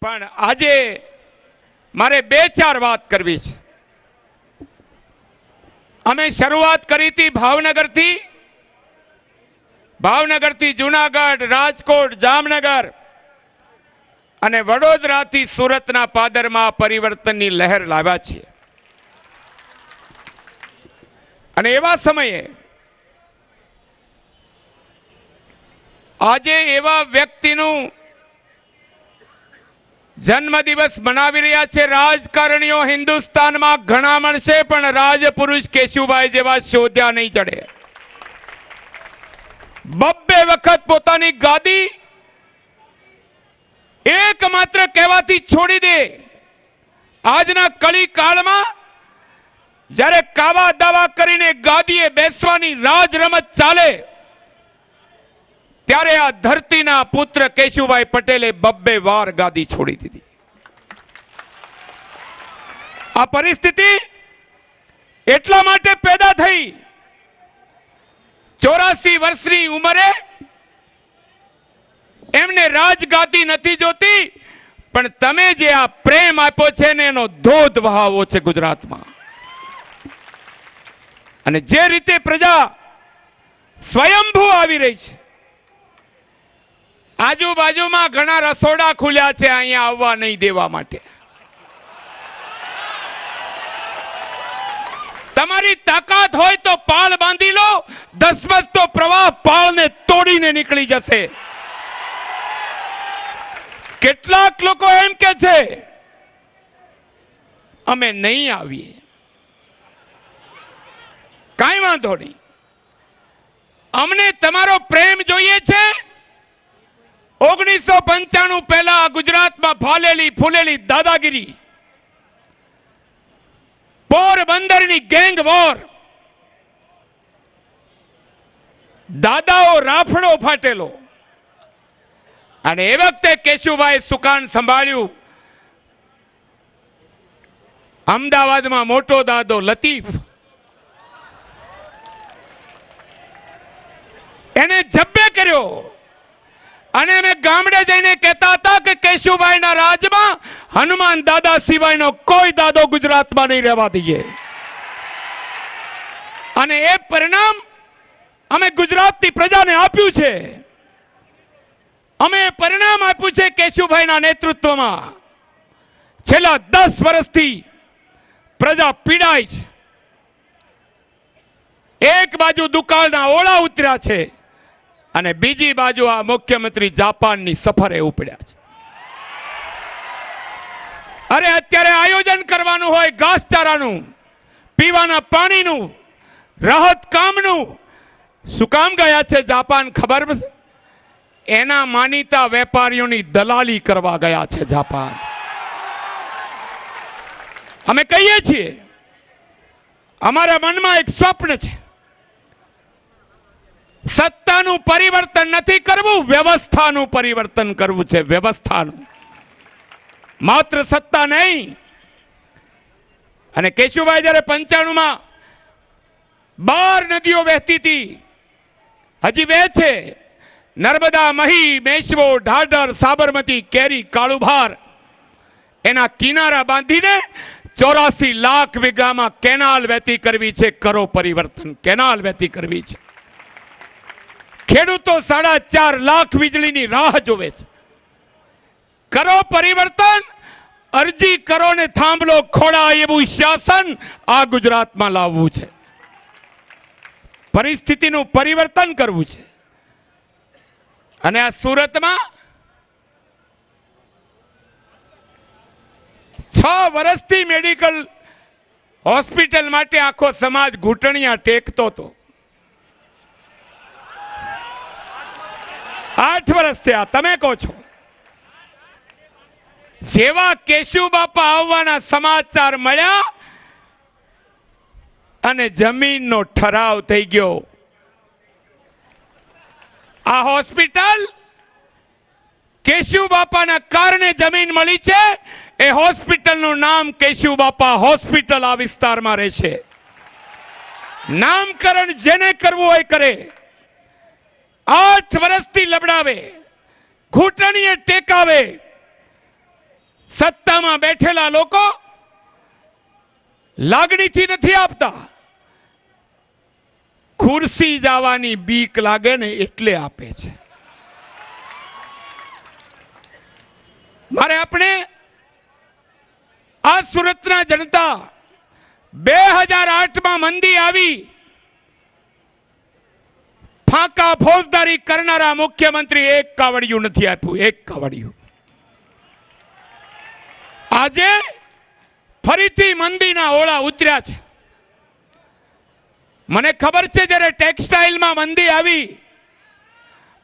પણ આજે મારે બે ચાર વાત કરવી છે. અમે શરૂઆત કરી હતી ભાવનગરથી જુનાગઢ, રાજકોટ, જામનગર અને વડોદરાથી સુરતના પાદરમાં પરિવર્તનની લહેર લાવ્યા છે. અને એવા સમયે આજે એવા વ્યક્તિનું જન્મદિવસ મનાવી રહ્યા છે. રાજકારણીઓ હિન્દુસ્તાનમાં ઘણા મળશે પણ રાજપુરુષ કેશુભાઈ જેવા શોધ્યા નહીં ચડે. બબ્બે વખત પોતાની ગાદી એકમાત્ર કહેવાથી છોડી દે. આજના કળી કાળમાં જ્યારે કાવા દાવા કરીને ગાદીએ બેસવાની રાજ રમત ચાલે ત્યારે આ ધરતીના પુત્ર કેશુભાઈ પટેલે બબ્બે વાર ગાદી છોડી દીધી. આ પરિસ્થિતિ એટલા માટે પેદા થઈ. 84 વર્ષની ઉંમરે એમને રાજગાદી નથી જોતી, પણ તમે જે આ પ્રેમ આપ્યો છે ને એનો ધોધ વહાવો છે ગુજરાતમાં. અને જે રીતે પ્રજા સ્વયંભૂ આવી રહી છે, આજુબાજુમાં ઘણા રસોડા ખુલ્યા છે અહીંયા આવવા નહીં દેવા માટે. તમારી તાકાત હોય તો પાળ બાંધી લો, ધસમસતો પ્રવાહ પાળને તોડીને નીકળી જશે. કેટલાક લોકો એમ કે છે અમે નહીં આવીએ. કાંઈ વાંધો નહીં, અમને તમારો પ્રેમ જોઈએ છે. 1995 પહેલા ગુજરાતમાં ફાલેલી ફૂલેલી દાદાગીરી, પોરબંદરની ગેંગ વોર, દાદાઓ રાફડો ફાટેલો, અને એ વખતે કેશુભાઈ સુકાન સંભાળ્યું. અમદાવાદમાં મોટો દાદો લતીફ એને જબ્બે કર્યો. અને અમે ગામડે જઈને કહેતા હતા કે કેશુભાઈના રાજમાં હનુમાન દાદા સિવાયનો કોઈ દાદો ગુજરાતમાં નહીં રહેવા દઈએ. અને એ પરિણામ અમે ગુજરાતની પ્રજાને આપ્યું છે. અમે પરિણામ આપ્યું છે કેશુભાઈના નેતૃત્વમાં. છેલ્લા 10 વર્ષથી પ્રજા પીડાય છે. એક બાજુ દુકાળના ઓળા ઉતર્યા છે અને બીજી બાજુ આ મુખ્યમંત્રી જાપાનની સફરે ઉપડ્યા છે. અરે અત્યારે આયોજન કરવાનું હોય ઘાસચારાનું, પીવાના પાણીનું, રાહત કામનું, શું કામ ગયા છે જાપાન ખબર છે? એના માનીતા વેપારીઓની દલાલી કરવા ગયા છે જાપાન. અમે કહીએ છીએ અમારા મનમાં એક સ્વપ્ન છે. સત્તાનું પરિવર્તન નથી કરવું, વ્યવસ્થાનું પરિવર્તન કરવું છે. વ્યવસ્થાનું, માત્ર સત્તા નહીં. અને કેશુભાઈ જ્યારે 95માં 12 નદીઓ વહેતી હતી, હજી વહે છે. નર્મદા, મહી, મેશ્વો, ઢાઢર, સાબરમતી, કેરી, કાળુભાર, એના કિનારા બાંધીને 84 લાખ વીઘામાં કેનાલ વહેતી કરવી છે. કરો પરિવર્તન, કેનાલ વહેતી કરવી છે. ખેડૂતો 4.5 લાખ વીજળીની રાહ જોવે છે. કરો પરિવર્તન, અરજી કરો ને થાંભલો ખોડા એવું શાસન આ ગુજરાતમાં લાવવું છે. પરિસ્થિતિનું પરિવર્તન કરવું છે. અને આ સુરતમાં 6 વર્ષથી મેડિકલ હોસ્પિટલ માટે આખો સમાજ ઘૂંટણિયા ટેકતો હતો. 8 વર્ષ થયા. તમે કહો છો જેવા કેશુ બાપા આવવાના સમાચાર મળ્યા અને જમીનનો ઠરાવ થઈ ગયો. આ હોસ્પિટલ કેશુ બાપાના કારણે જમીન મળી છે. એ હોસ્પિટલનું નામ કેશુ બાપા હોસ્પિટલ આ વિસ્તારમાં રહેશે. નામકરણ જેને કરવું હોય કરે. 8 વર્ષથી લબડાવે, ઘૂંટણીએ ટેકાવે, સત્તામાં બેઠેલા લોકો લાગણીથી નથી આપતા, ખુરશી જવાની બીક લાગે ને એટલે આપે છે. મારે આપણે આ સુરતના જનતા 2008માં મંદી આવી, ફાંકા ફોજદારી કરનારા મુખ્યમંત્રી એક કાવડિયું નથી આપ્યું, એક કાવડિયું. આજે ફરીથી મંદીના ઓળા ઉતર્યા છે. મને ખબર છે જ્યારે ટેક્સટાઇલમાં મંદી આવી,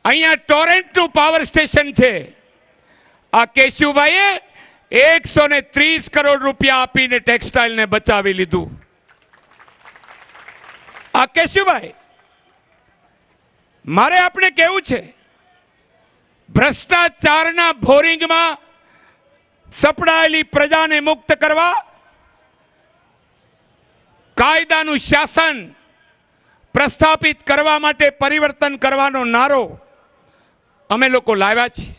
અહીંયા ટોરેન્ટનું પાવર સ્ટેશન છે, આ કેશુભાઈએ 130 કરોડ રૂપિયા આપીને ટેક્સટાઇલને બચાવી લીધું. આ કેશુભાઈ, મારે આપણે કહેવું છે, ભ્રષ્ટાચારના ભોરિંગમાં સપડાયેલી પ્રજાને મુક્ત કરવા કાયદાનું શાસન પ્રસ્થાપિત કરવા માટે પરિવર્તન કરવાનો નારો અમે લોકો લાવ્યા છીએ.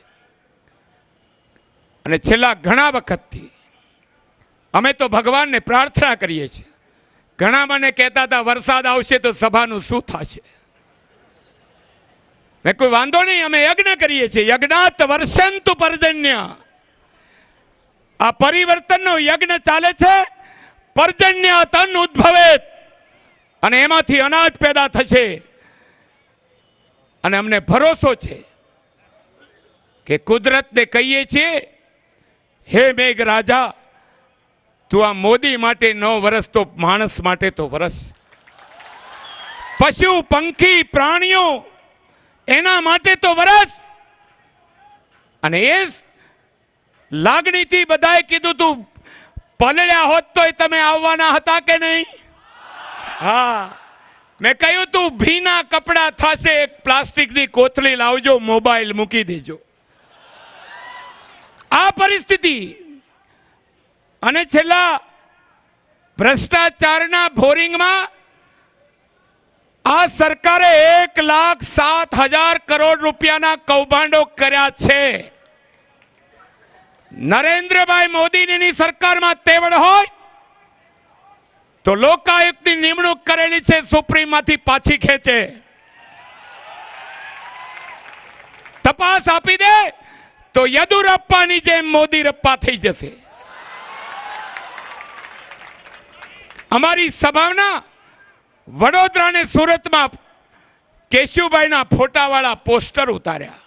અને છેલ્લા ઘણા વખતથી અમે તો ભગવાનને પ્રાર્થના કરીએ છીએ. ઘણા મને કહેતા હતા વરસાદ આવશે તો સભાનું શું થશે. મેં કોઈ વાંધો નહીં, અમે યજ્ઞ કરીએ છીએ. યજ્ઞાત વર્ષંતુ પર્જન્ય, આ પરિવર્તનનો યજ્ઞ ચાલે છે. પર્જન્ય તન ઉદ્ભવેત, અને એમાંથી અનાજ પેદા થશે. અને અમને ભરોસો છે કે કુદરતને કહીએ છીએ, હે મેઘ રાજા, તું આ મોદી માટે 9 વર્ષ તો માણસ માટે તો વર્ષ. પશુ પંખી પ્રાણીઓ એના માટે તો વરસ. અને એ લાગણીથી બધાએ કીધું તું પલળ્યા હોત તો તમે આવવાના હતા કે નહીં? હા, મેં કહ્યું તું ભીના કપડા થશે, એક પ્લાસ્ટિકની કોથળી લાવજો, મોબાઈલ મૂકી દેજો. આ પરિસ્થિતિ. અને છેલ્લા ભ્રષ્ટાચારના ભોરિંગમાં આ સરકારે 1,07,000 કરોડ રૂપિયાના કૌભાંડો કર્યા છે. નરેન્દ્રભાઈ મોદીની સરકારમાં તેવડ હોય તો લોકાયુક્તની નિમણૂક કરેલી છે, સુપ્રીમમાંથી પાછી ખેંચે. તપાસ આપી દે તો યદુરપ્પાની જેમ મોદીરપ્પા થઈ જશે. અમારી સભાના વડોદરા અને સુરતમાં કેશુભાઈના ફોટાવાળા પોસ્ટર ઉતાર્યા,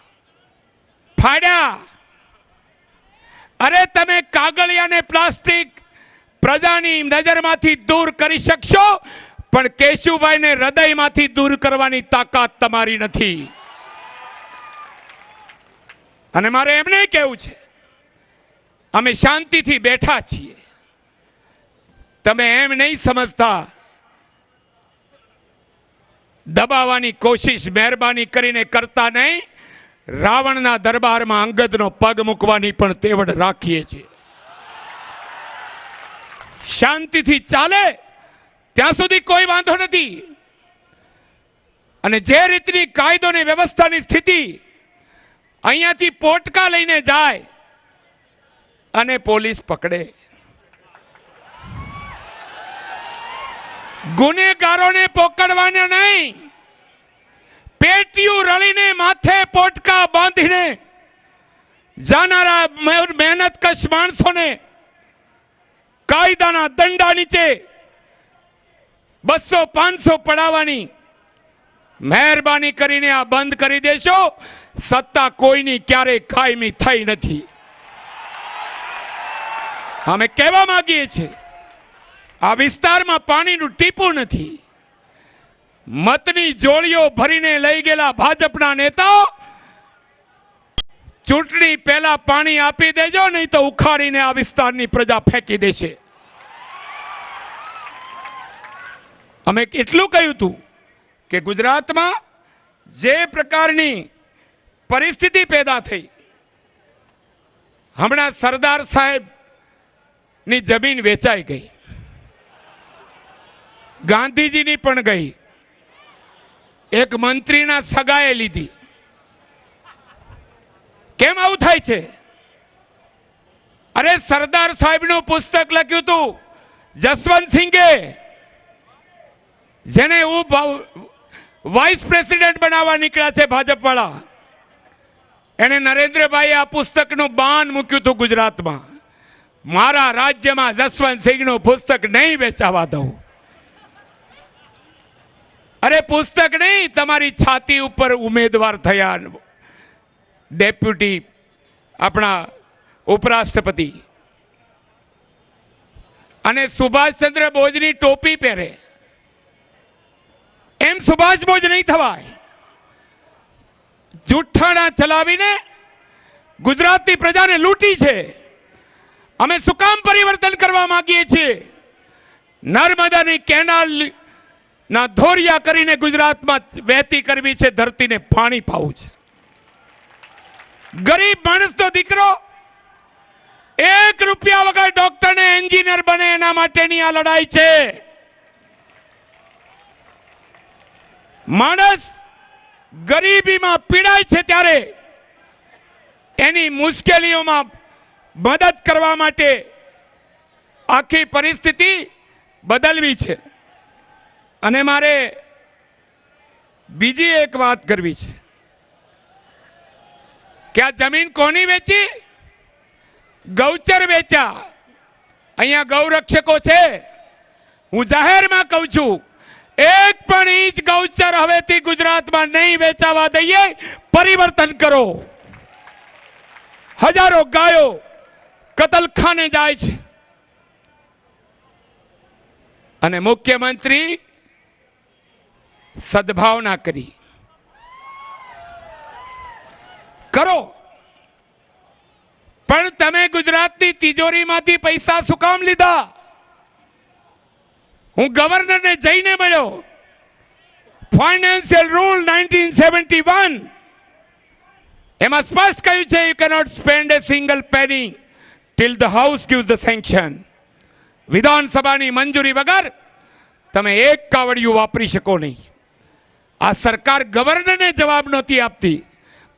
ફાડ્યા. અરે તમે કાગળિયાને પ્લાસ્ટિક પ્રજાની નજરમાંથી દૂર કરી શકશો, પણ કેશુભાઈને હૃદયમાંથી દૂર કરવાની તાકાત તમારી નથી. અને મારે એમને કહેવું છે, અમે શાંતિથી બેઠા છીએ. તમે એમ નહીં સમજતા, દબાવવાની કોશિશ મહેરબાની કરીને કરતા નહીં. રાવણના દરબારમાં અંગદનો પગ મૂકવાની પણ તેવડ રાખીએ છીએ. શાંતિથી ચાલે ત્યાં સુધી કોઈ વાંધો નથી. અને જે રીતની કાયદો અને વ્યવસ્થાની સ્થિતિ, અહીંયાથી પોટકા લઈને જાય અને પોલીસ પકડે. ગુનેગારોને પકડવાના નહીં, પેટીયું રળીને માથે પોટકા બાંધીને જાનારા મહેનતકશ માણસોને કાયદાના દંડા નીચે 200-500 પડાવવાની મહેરબાની કરીને આ બંધ કરી દેશો. સત્તા કોઈની ક્યારેય કાયમી થઈ નથી. અમે કહેવા માંગીએ છીએ, આ વિસ્તારમાં પાણીનું ટીપું નથી. મતની જોડીઓ ભરીને લઈ ગયેલા ભાજપના નેતાઓ ચૂંટણી પહેલા પાણી આપી દેજો, નહીં તો ઉખાડીને આ વિસ્તારની પ્રજા ફેંકી દેશે. અમે એટલું કહ્યું હતું કે ગુજરાતમાં જે પ્રકારની પરિસ્થિતિ પેદા થઈ, હમણાં સરદાર સાહેબની જમીન વેચાઈ ગઈ, ગાંધીજીની પણ ગઈ, એક મંત્રીના સગાએ લીધી. કેમ આવું થાય છે? અરે અરે સરદાર સાહેબનું પુસ્તક લખ્યું હતું જસવંતસિંહે, જેને હું વાઇસ પ્રેસિડેન્ટ બનાવવા નીકળ્યા છે ભાજપ વાળા, એને નરેન્દ્રભાઈ આ પુસ્તકનું બાન મૂક્યું હતું ગુજરાતમાં. મારા રાજ્યમાં જસવંતસિંહનું પુસ્તક નહીં વેચાવા દઉં. અરે પુસ્તક નહીં, તમારી છાતી ઉપર ઉમેદવાર થયા ડેપ્યુટી આપણા ઉપરાષ્ટ્રપતિ, અને સુભાષચંદ્ર બોઝની ટોપી પહેરે. એમ સુભાષ બોઝ નહીં થવાય. જુઠ્ઠાણા ચલાવીને ગુજરાતની પ્રજાને લૂંટી છે. અમે શું કામ પરિવર્તન કરવા માંગીએ છીએ? નર્મદાની કેનાલ ના ધોરિયા કરીને ગુજરાતમાં વહેતી કરવી છે, ધરતીને પાણી પાવું છે. ગરીબ માણસનો દીકરો 1 રૂપિયા વગર ડોક્ટર ને એન્જિનિયર બને, એના માટેની આ લડાઈ છે. માણસ ગરીબીમાં પીડાય છે ત્યારે એની મુશ્કેલીઓમાં મદદ કરવા માટે આખી પરિસ્થિતિ બદલવી છે. અને મારે બીજી એક વાત કરવી છે કે આ જમીન કોની વેચી? ગૌચર વેચ્યા. અહીંયા ગૌરક્ષકો છે. હું જાહેરમાં કહું છું, 1 પણ ઇંચ ગૌચર હવેથી ગુજરાતમાં નહીં વેચાવા દઈએ. પરિવર્તન કરો. હજારો ગાયો કતલખાને જાય છે અને મુખ્યમંત્રી સદભાવના કરી કરો, પણ તમે ગુજરાતની તિજોરીમાંથી પૈસા શું કામ લીધા? હું ગવર્નરને જઈને મળ્યો. ફાઇનાન્શિયલ રૂલ 1971 એમાં સ્પષ્ટ કહ્યું છે, you cannot spend a single penny till the house gives the sanction. વિધાનસભાની મંજૂરી વગર તમે એક કાવડિયું વાપરી શકો નહીં. આ સરકાર ગવર્નરને જવાબ નહોતી આપતી.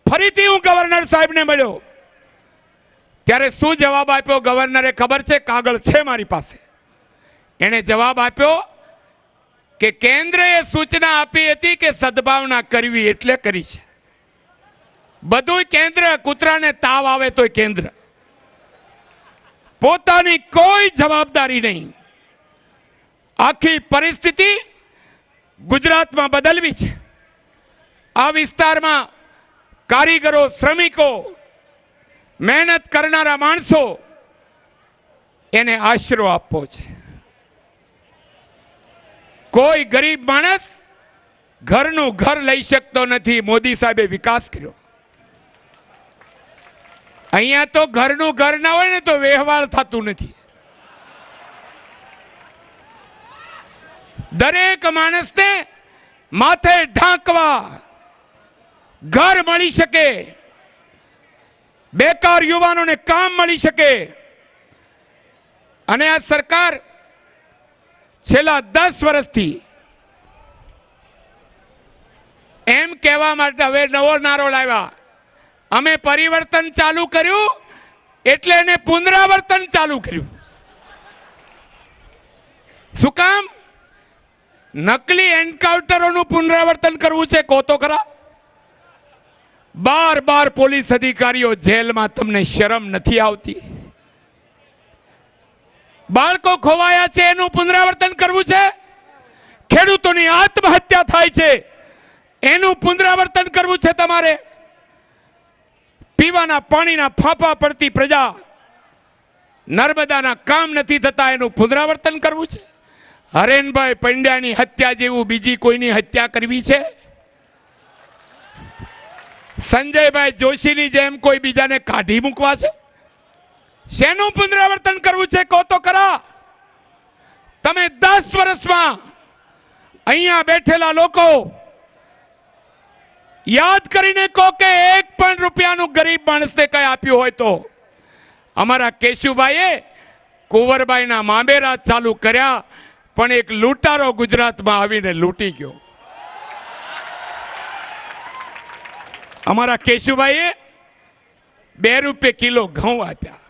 ફરીથી હું ગવર્નર સાહેબને મળ્યો ત્યારે શું જવાબ આપ્યો ગવર્નરે ખબર છે? કાગળ છે મારી પાસે. એને જવાબ આપ્યો કે કેન્દ્રએ સૂચના આપી હતી કે સદભાવના કરવી એટલે કરી છે. બધું કેન્દ્ર, કૂતરાને તાવ આવે તોય કેન્દ્ર. પોતાની કોઈ જવાબદારી નહીં. આખી પરિસ્થિતિ ગુજરાતમાં બદલવી છે. આ વિસ્તારમાં કારીગરો, શ્રમિકો, મહેનત કરનારા માણસો, એને આશરો આપવો છે. કોઈ ગરીબ માણસ ઘરનું ઘર લઈ શકતો નથી. મોદી સાહેબે વિકાસ કર્યો. અહીંયા તો ઘરનું ઘર ના હોય ને તો વ્યવહાર થતું નથી. દરેક માણસને માથે ઢાંકવા ઘર મળી શકે, બેકાર યુવાનોને કામ મળી શકે. અને આ સરકાર છેલ્લા 10 વર્ષથી એમ કહેવા માટે હવે નવો નારો લાવ્યા, અમે પરિવર્તન ચાલુ કર્યું એટલે એને પુનરાવર્તન ચાલુ કર્યું. શું કામ? નકલી એન્કાઉન્ટરોનું પુનરાવર્તન કરવું છે. કહો તો ખરા. 12 પોલીસ અધિકારીઓ જેલમાં. તમને શરમ નથી આવતી? બાળકો ખોવાયા છે એનું પુનરાવર્તન કરવું છે. ખેડૂતોની આત્મહત્યા થાય છે એનું પુનરાવર્તન કરવું છે તમારે. પીવાના પાણીના ફાંફા પડતી પ્રજા, નર્મદાના કામ નથી થતા એનું પુનરાવર્તન કરવું છે. હરેનભાઈ પંડ્યાની હત્યા જેવું બીજી કોઈની હત્યા કરવી છે? સંજયભાઈ જોશીની જેમ કોઈ બીજાને કાઢી મૂકવા છે? શેનું પુનરાવર્તન કરવું છે? કહો તો ખરા. તમે 10 વર્ષમાં અહીંયા બેઠેલા લોકો યાદ કરીને કહો કે 1 પણ રૂપિયાનું ગરીબ માણસને કઈ આપ્યું હોય તો. અમારા કેશુભાઈએ કુંવરબાઈના મામેરા ચાલુ કર્યા, પણ એક લૂંટારો ગુજરાતમાં આવીને લૂંટી ગયો. અમારા કેશુભાઈએ 2 રૂપિયા કિલો ઘઉં આપ્યા.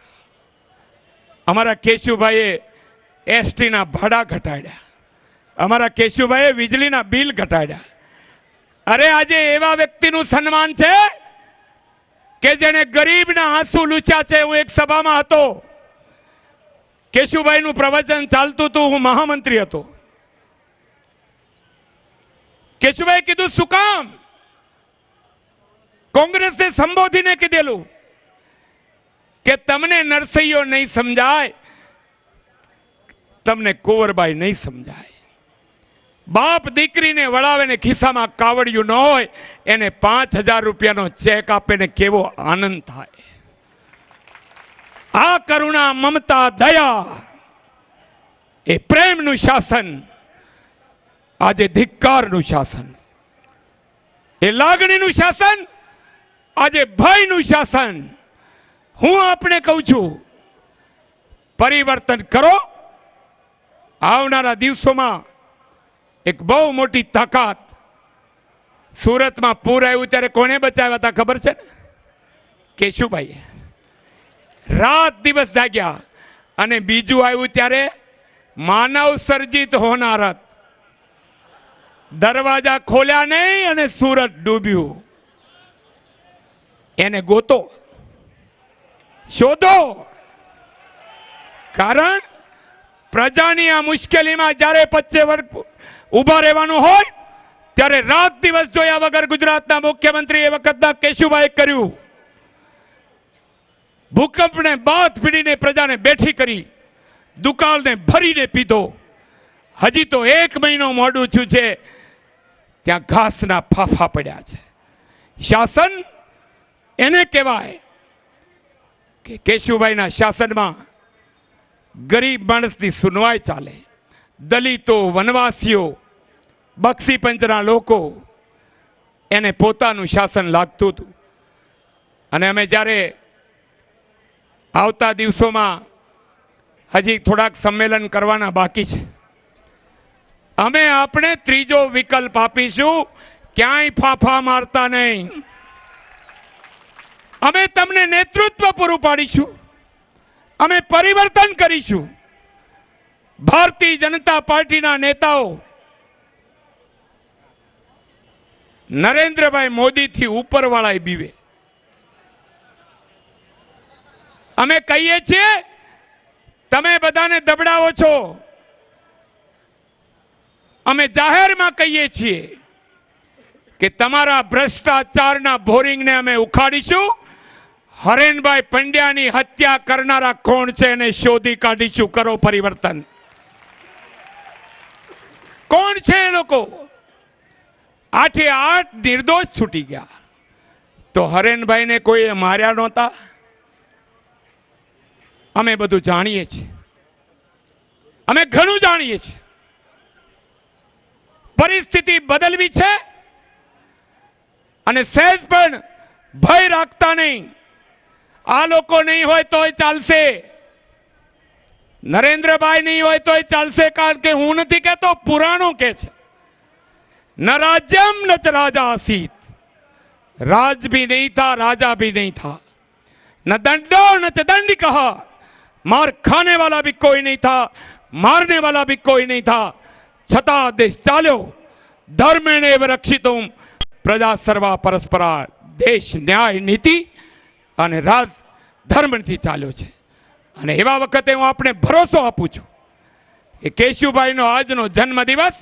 અમારા કેશુભાઈએ એસટીના ભાડા ઘટાડ્યા, અમારા કેશુભાઈએ વીજળીના બિલ ઘટાડ્યા. અરે આજે એવા વ્યક્તિનું સન્માન છે કે જેને ગરીબના આંસુ લૂછ્યા છે. હું એક સભામાં હતો, કેશુભાઈનું પ્રવચન ચાલતું હતું, હું મહામંત્રી હતો. કેશુભાઈ કીધું શું કામ? કોંગ્રેસે સંબોધીને કીધેલું કે તમને નરસૈયો નહીં સમજાય, તમને કુંવરબાઈ નહીં સમજાય. બાપ દીકરીને વળાવે ને ખિસ્સામાં કાવડિયું ન હોય એને 5,000 રૂપિયાનો ચેક આપે ને કેવો આનંદ થાય. આ કરુણા, મમતા, દયા, એ પ્રેમનું શાસન આજે ધિક્કારનું શાસન, એ લાગણીનું શાસન આજે ભયનું શાસન. હું આપણે કહું છું, પરિવર્તન કરો. આવનારા દિવસોમાં એક બહુ મોટી તાકાત. સુરતમાં પૂર આવ્યું ત્યારે કોને બચાવ્યા હતા ખબર છે ને? કેશુભાઈ. રાત દિવસ જાગ્યા. અને બીજું આવ્યું ત્યારે માનવ સર્જિત હોનારત. દરવાજા ખોલ્યા નહીં અને સુરત ડૂબ્યું. એને ગોતો, શોધો. કારણ પ્રજાની આ મુશ્કેલીમાં જ્યારે 25 વર્ષ ઉભા રહેવાનું હોય ત્યારે રાત દિવસ જોયા વગર ગુજરાતના મુખ્યમંત્રી એ વખતના કેશુભાઈ કર્યું. ભૂકંપને બાદ પીડીને પ્રજાને બેઠી કરી, દુકાળને ભરીને પીધો. હજી તો 1 મહિનો મોડું થયું છે, ત્યાં ઘાસના ફાફા પડ્યા છે. શાસન એને કહેવાય કે કેશુભાઈના શાસનમાં ગરીબ માણસની સુનવાઈ ચાલે. દલિતો, વનવાસીઓ, બક્ષી પંચના લોકો, એને પોતાનું શાસન લાગતું હતું. અને અમે જ્યારે આવતા દિવસોમાં હજી થોડાક સંમેલન કરવાના બાકી છે, અમે આપણે ત્રીજો વિકલ્પ આપીશું, ક્યાંય ફાફા મારતા નહીં. અમે તમને નેતૃત્વ પૂરું પાડીશું, અમે પરિવર્તન કરીશું. ભારતીય જનતા પાર્ટીના નેતાઓ નરેન્દ્રભાઈ મોદીથી ઉપરવાળા બીવે. અમે કહીએ છીએ, તમે બધાને દબડાવો છો. અમે જાહેરમાં કહીએ છીએ કે તમારા ભ્રષ્ટાચારના બોરિંગને અમે ઉખાડીશું. હરેનભાઈ પંડ્યાની હત્યા કરનારા કોણ છે એને શોધી કાઢીશું. કરો પરિવર્તન. કોણ છે એ લોકો? 8 નિર્દોષ છૂટી ગયા. તો હરેનભાઈને કોઈ માર્યા નહોતા? અમે બધું જાણીએ છીએ, અમે ઘણું જાણીએ છીએ. પરિસ્થિતિ બદલવી છે અને સહેજ પણ ભય રાખતા નહીં. આ લોકો નહીં હોય તોય ચાલશે, નરેન્દ્રભાઈ નહીં હોય તોય ચાલશે. કારણ કે હું નથી કહેતો, પુરાણો કે છે, ન राज्यम न च राजा आसीत, राज भी नहीं था राजा भी नहीं था, न दंडो न च दंड कहा, मार खाने वाला भी कोई नहीं था, मारने वाला भी कोई नहीं था, छता देश चाल्यो धर्मेणे रक्षितुम प्रजा सर्वा परस्परा. देश न्याय નીતિ અને રાજ ધર્મથી ચાલ્યો છે. અને એવા વખતે હું આપણે ભરોસો આપું છું કે કેશુભાઈનો આજનો જન્મદિવસ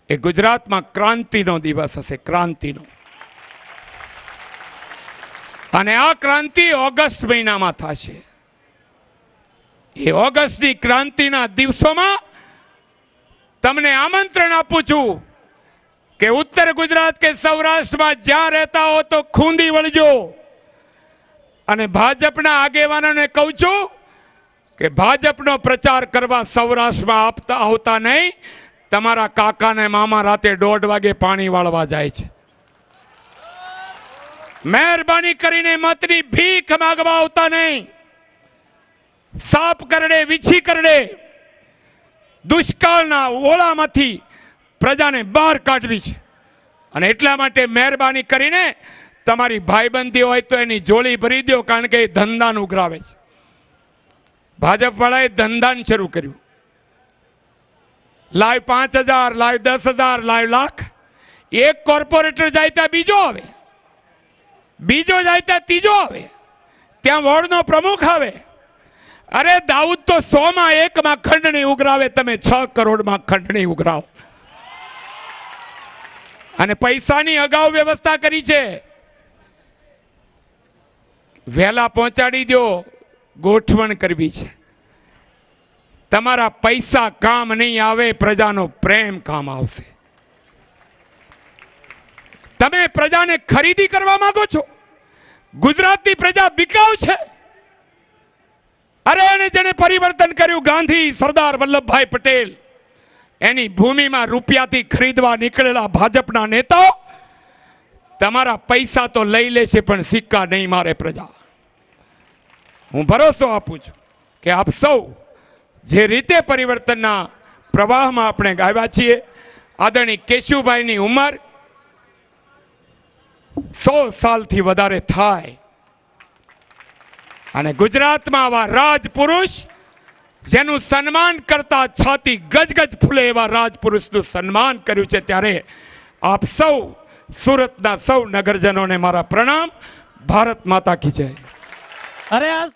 એ ગુજરાતમાં ક્રાંતિનો દિવસ હશે, ક્રાંતિનો. અને આ ક્રાંતિ ઓગસ્ટ મહિનામાં થશે. એ ઓગસ્ટની ક્રાંતિના દિવસોમાં તમને આમંત્રણ આપું છું કે ઉત્તર ગુજરાત કે સૌરાષ્ટ્રમાં જ્યાં રહેતા હો તો ખૂંદી વળજો. અને ભાજપના આગેવાનોને કહું છું કે ભાજપનો પ્રચાર કરવા સૌરાષ્ટ્રમાં આવતા નહીં. તમારા કાકા ને મામા રાતે 1:30 વાગે પાણી વાળવા જાય છે. મહેરબાની કરીને મતની ભીખ માંગવા આવતા નહીં. સાપ કરડે, વીછી કરડે, દુષ્કાળના ઓળામાંથી પ્રજાને બહાર કાઢવી છે. અને એટલા માટે મહેરબાની કરીને તમારી ભાઈબંધી હોય તો એની જોડી ભરી દો, કારણ કે એ ધંધાનું ઉઘરાવે છે. ભાજપ વાળાએ ધંધાન શરૂ કર્યું. લાવ 5,000, લાવ 10,000, લાવ લાખ. એક કોર્પોરેટર જાય ત્યાં બીજો આવે, બીજો જાય ત્યાં ત્રીજો આવે, ત્યાં વોર્ડનો પ્રમુખ આવે. અરે દાઉદ તો 100માં 1માં ખંડણી ઉઘરાવે, તમે 6 કરોડમાં ખંડણી ઉઘરાવો. અને પૈસાની અગાઉ વ્યવસ્થા કરી છે. વહેલા પહોંચાડી દો, ગોઠવણ કરવી છે. તમારા પૈસા કામ નહીં આવે, પ્રજાનો પ્રેમ કામ આવશે. તમે પ્રજાને ખરીદી કરવા માંગો છો? ગુજરાતની પ્રજા બિકાઉ છે. અરે એને જેને પરિવર્તન કર્યું, ગાંધી, સરદાર વલ્લભભાઈ પટેલ, એની ભૂમિમાં રૂપિયાથી ખરીદવા નીકળેલા ભાજપના નેતાઓ તમારા પૈસા તો લઈ લેશે, પણ સિક્કા નહીં મારે પ્રજા. હું ભરોસો આપું છું કે આપ સૌ જે રીતે પરિવર્તનના પ્રવાહમાં આપણે ગાવ્યા છીએ, આદરણીય કેશુભાઈની ઉંમર 100 સાલથી વધારે થાય અને ગુજરાતમાં આવા રાજપુરુષ જેનું સન્માન કરતા છાતી ગજગજ ફૂલે એવા રાજપુરુષનું સન્માન કર્યું છે, ત્યારે આપ સૌ સુરતના સૌ નગરજનોને મારા પ્રણામ. ભારત માતા કી જય. અરે આજ